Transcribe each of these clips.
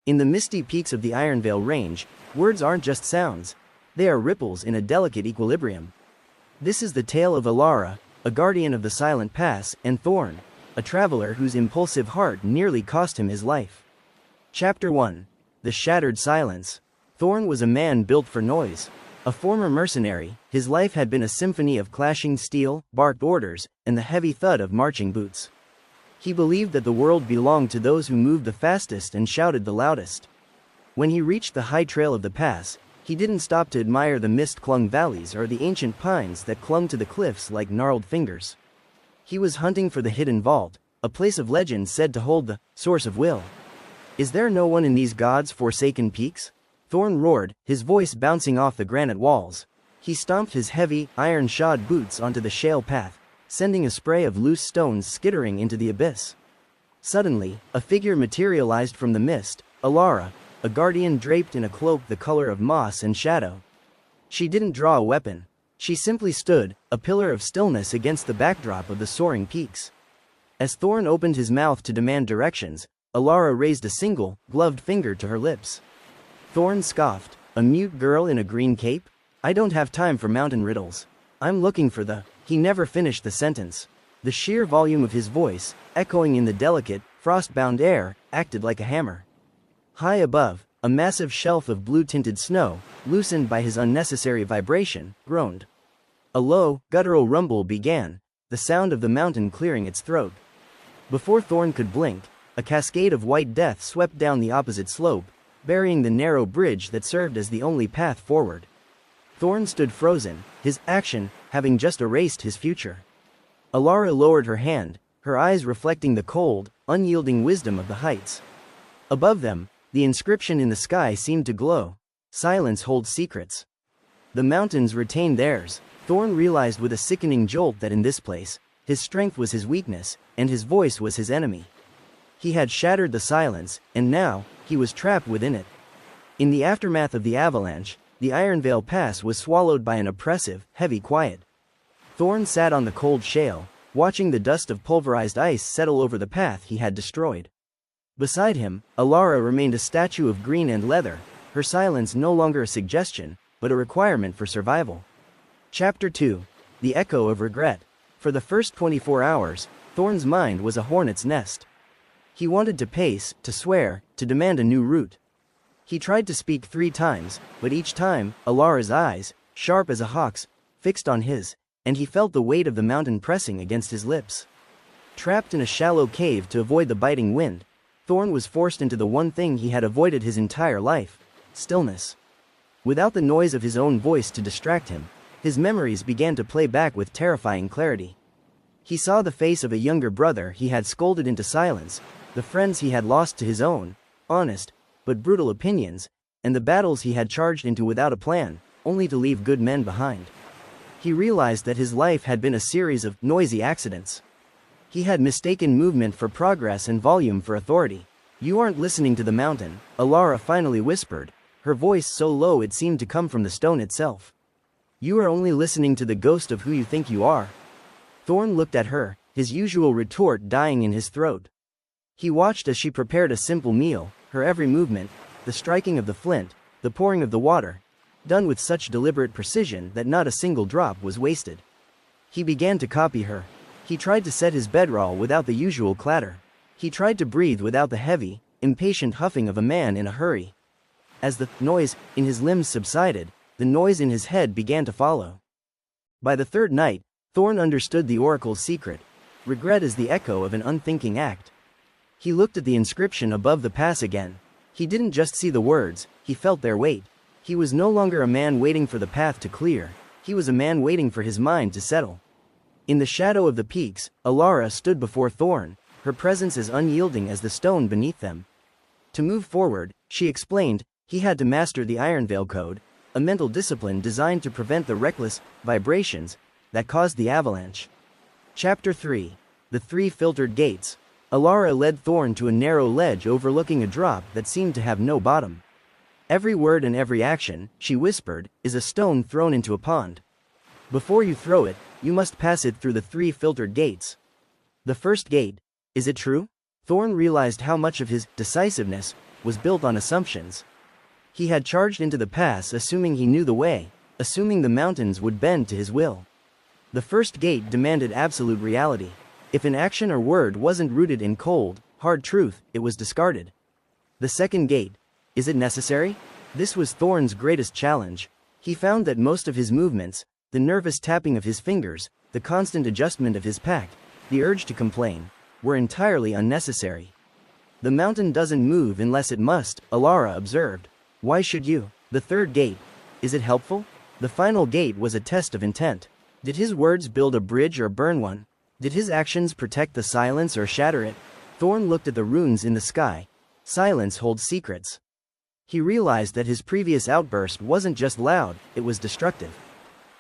In the misty peaks of the Ironveil Range, words aren't just sounds. They are ripples in a delicate equilibrium. This is the tale of Alara, a guardian of the Silent Pass, and Thorne, a traveler whose impulsive heart nearly cost him his life. Chapter 1. The Shattered Silence. Thorne was a man built for noise. A former mercenary, his life had been a symphony of clashing steel, barked orders, and the heavy thud of marching boots. He believed that the world belonged to those who moved the fastest and shouted the loudest. When he reached the high trail of the pass, he didn't stop to admire the mist-clung valleys or the ancient pines that clung to the cliffs like gnarled fingers. He was hunting for the hidden vault, a place of legend said to hold the source of will. Is there no one in these gods' forsaken peaks? Thorne roared, his voice bouncing off the granite walls. He stomped his heavy, iron-shod boots onto the shale path, sending a spray of loose stones skittering into the abyss. Suddenly, a figure materialized from the mist, Alara, a guardian draped in a cloak the color of moss and shadow. She didn't draw a weapon. She simply stood, a pillar of stillness against the backdrop of the soaring peaks. As Thorne opened his mouth to demand directions, Alara raised a single, gloved finger to her lips. Thorne scoffed, "A mute girl in a green cape? I don't have time for mountain riddles. I'm looking for the..." He never finished the sentence. The sheer volume of his voice, echoing in the delicate, frost-bound air, acted like a hammer. High above, a massive shelf of blue-tinted snow, loosened by his unnecessary vibration, groaned. A low, guttural rumble began, the sound of the mountain clearing its throat. Before Thorne could blink, a cascade of white death swept down the opposite slope, burying the narrow bridge that served as the only path forward. Thorne stood frozen, his action having just erased his future. Alara lowered her hand, her eyes reflecting the cold, unyielding wisdom of the heights. Above them, the inscription in the sky seemed to glow. Silence holds secrets. The mountains retain theirs. Thorne realized with a sickening jolt that in this place, his strength was his weakness, and his voice was his enemy. He had shattered the silence, and now, he was trapped within it. In the aftermath of the avalanche, the Ironveil Pass was swallowed by an oppressive, heavy quiet. Thorne sat on the cold shale, watching the dust of pulverized ice settle over the path he had destroyed. Beside him, Alara remained a statue of green and leather, her silence no longer a suggestion, but a requirement for survival. Chapter 2. The Echo of Regret. For the first 24 hours, Thorne's mind was a hornet's nest. He wanted to pace, to swear, to demand a new route. He tried to speak 3 times, but each time, Alara's eyes, sharp as a hawk's, fixed on his, and he felt the weight of the mountain pressing against his lips. Trapped in a shallow cave to avoid the biting wind, Thorne was forced into the one thing he had avoided his entire life: stillness. Without the noise of his own voice to distract him, his memories began to play back with terrifying clarity. He saw the face of a younger brother he had scolded into silence, the friends he had lost to his own, honest, but brutal opinions, and the battles he had charged into without a plan, only to leave good men behind. He realized that his life had been a series of noisy accidents. He had mistaken movement for progress and volume for authority. "You aren't listening to the mountain," Alara finally whispered, her voice so low it seemed to come from the stone itself. "You are only listening to the ghost of who you think you are." Thorne looked at her, his usual retort dying in his throat. He watched as she prepared a simple meal, her every movement, the striking of the flint, the pouring of the water, done with such deliberate precision that not a single drop was wasted. He began to copy her. He tried to set his bedroll without the usual clatter. He tried to breathe without the heavy, impatient huffing of a man in a hurry. As the noise in his limbs subsided, the noise in his head began to follow. By the 3rd night, Thorne understood the oracle's secret. Regret is the echo of an unthinking act. He looked at the inscription above the pass again. He didn't just see the words, he felt their weight. He was no longer a man waiting for the path to clear, he was a man waiting for his mind to settle. In the shadow of the peaks, Alara stood before Thorne, her presence as unyielding as the stone beneath them. To move forward, she explained, he had to master the Ironveil Code, a mental discipline designed to prevent the reckless vibrations that caused the avalanche. Chapter 3. The 3 Filtered Gates. Alara led Thorne to a narrow ledge overlooking a drop that seemed to have no bottom. "Every word and every action," she whispered, "is a stone thrown into a pond. Before you throw it, you must pass it through the 3 filtered gates. The first gate, is it true?" Thorne realized how much of his decisiveness was built on assumptions. He had charged into the pass assuming he knew the way, assuming the mountains would bend to his will. The first gate demanded absolute reality. If an action or word wasn't rooted in cold, hard truth, it was discarded. The second gate. Is it necessary? This was Thorne's greatest challenge. He found that most of his movements, the nervous tapping of his fingers, the constant adjustment of his pack, the urge to complain, were entirely unnecessary. The mountain doesn't move unless it must, Alara observed. Why should you? The third gate. Is it helpful? The final gate was a test of intent. Did his words build a bridge or burn one? Did his actions protect the silence or shatter it? Thorne looked at the runes in the sky. Silence holds secrets. He realized that his previous outburst wasn't just loud, it was destructive.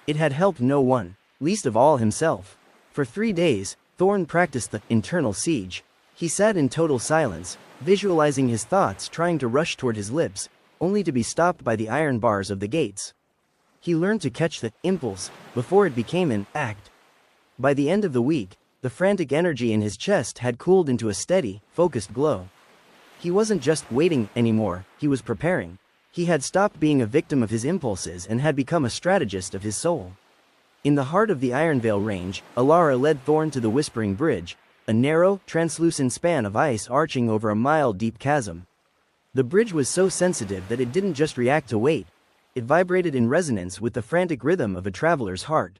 It had helped no one, least of all himself. For 3 days, Thorne practiced the internal siege. He sat in total silence, visualizing his thoughts trying to rush toward his lips, only to be stopped by the iron bars of the gates. He learned to catch the impulse before it became an act. By the end of the week, the frantic energy in his chest had cooled into a steady, focused glow. He wasn't just waiting anymore, he was preparing. He had stopped being a victim of his impulses and had become a strategist of his soul. In the heart of the Ironveil Range, Alara led Thorne to the Whispering Bridge, a narrow, translucent span of ice arching over a mile-deep chasm. The bridge was so sensitive that it didn't just react to weight, it vibrated in resonance with the frantic rhythm of a traveler's heart.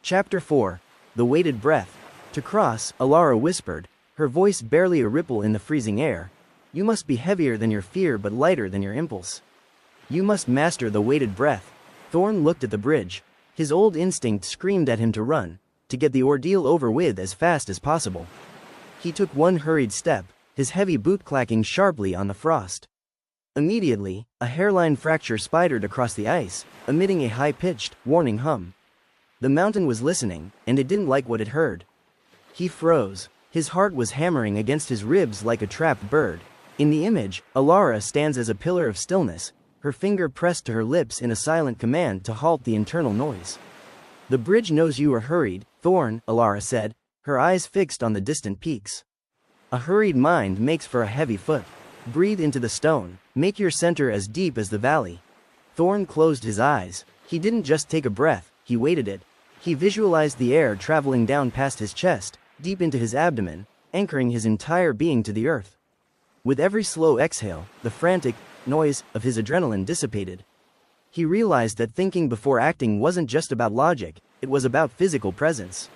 Chapter 4. The Weighted Breath. To cross, Alara whispered, her voice barely a ripple in the freezing air. You must be heavier than your fear but lighter than your impulse. You must master the weighted breath. Thorne looked at the bridge. His old instinct screamed at him to run, to get the ordeal over with as fast as possible. He took one hurried step, his heavy boot clacking sharply on the frost. Immediately, a hairline fracture spidered across the ice, emitting a high-pitched, warning hum. The mountain was listening, and it didn't like what it heard. He froze. His heart was hammering against his ribs like a trapped bird. In the image, Alara stands as a pillar of stillness, her finger pressed to her lips in a silent command to halt the internal noise. The bridge knows you are hurried, Thorne, Alara said, her eyes fixed on the distant peaks. A hurried mind makes for a heavy foot. Breathe into the stone, make your center as deep as the valley. Thorne closed his eyes. He didn't just take a breath, he weighted it. He visualized the air traveling down past his chest, deep into his abdomen, anchoring his entire being to the earth. With every slow exhale, the frantic noise of his adrenaline dissipated. He realized that thinking before acting wasn't just about logic, it was about physical presence.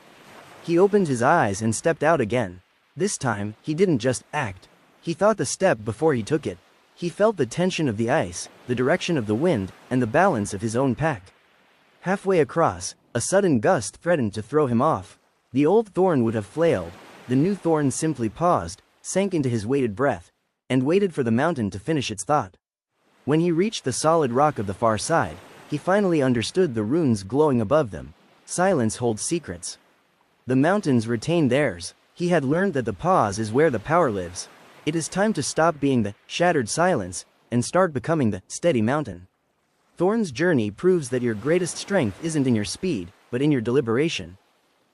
He opened his eyes and stepped out again. This time, he didn't just act. He thought the step before he took it. He felt the tension of the ice, the direction of the wind, and the balance of his own pack. Halfway across, a sudden gust threatened to throw him off. The old Thorne would have flailed. The new Thorne simply paused, sank into his weighted breath, and waited for the mountain to finish its thought. When he reached the solid rock of the far side, he finally understood the runes glowing above them. Silence holds secrets. The mountains retain theirs. He had learned that the pause is where the power lives. It is time to stop being the shattered silence and start becoming the steady mountain. Thorne's journey proves that your greatest strength isn't in your speed, but in your deliberation.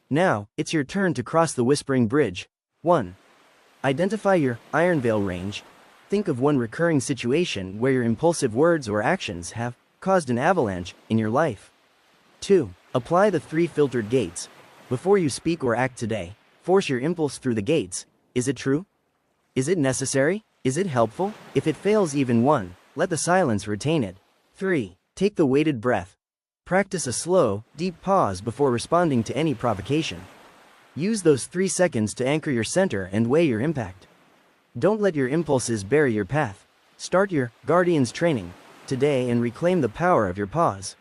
Now, it's your turn to cross the Whispering Bridge. 1. Identify your Ironveil Range. Think of one recurring situation where your impulsive words or actions have caused an avalanche in your life. 2. Apply the 3 filtered gates. Before you speak or act today, force your impulse through the gates. Is it true? Is it necessary? Is it helpful? If it fails even one, let the silence retain it. 3. Take the weighted breath. Practice a slow, deep pause before responding to any provocation. Use those 3 seconds to anchor your center and weigh your impact. Don't let your impulses bury your path. Start your Guardian's training today and reclaim the power of your pause.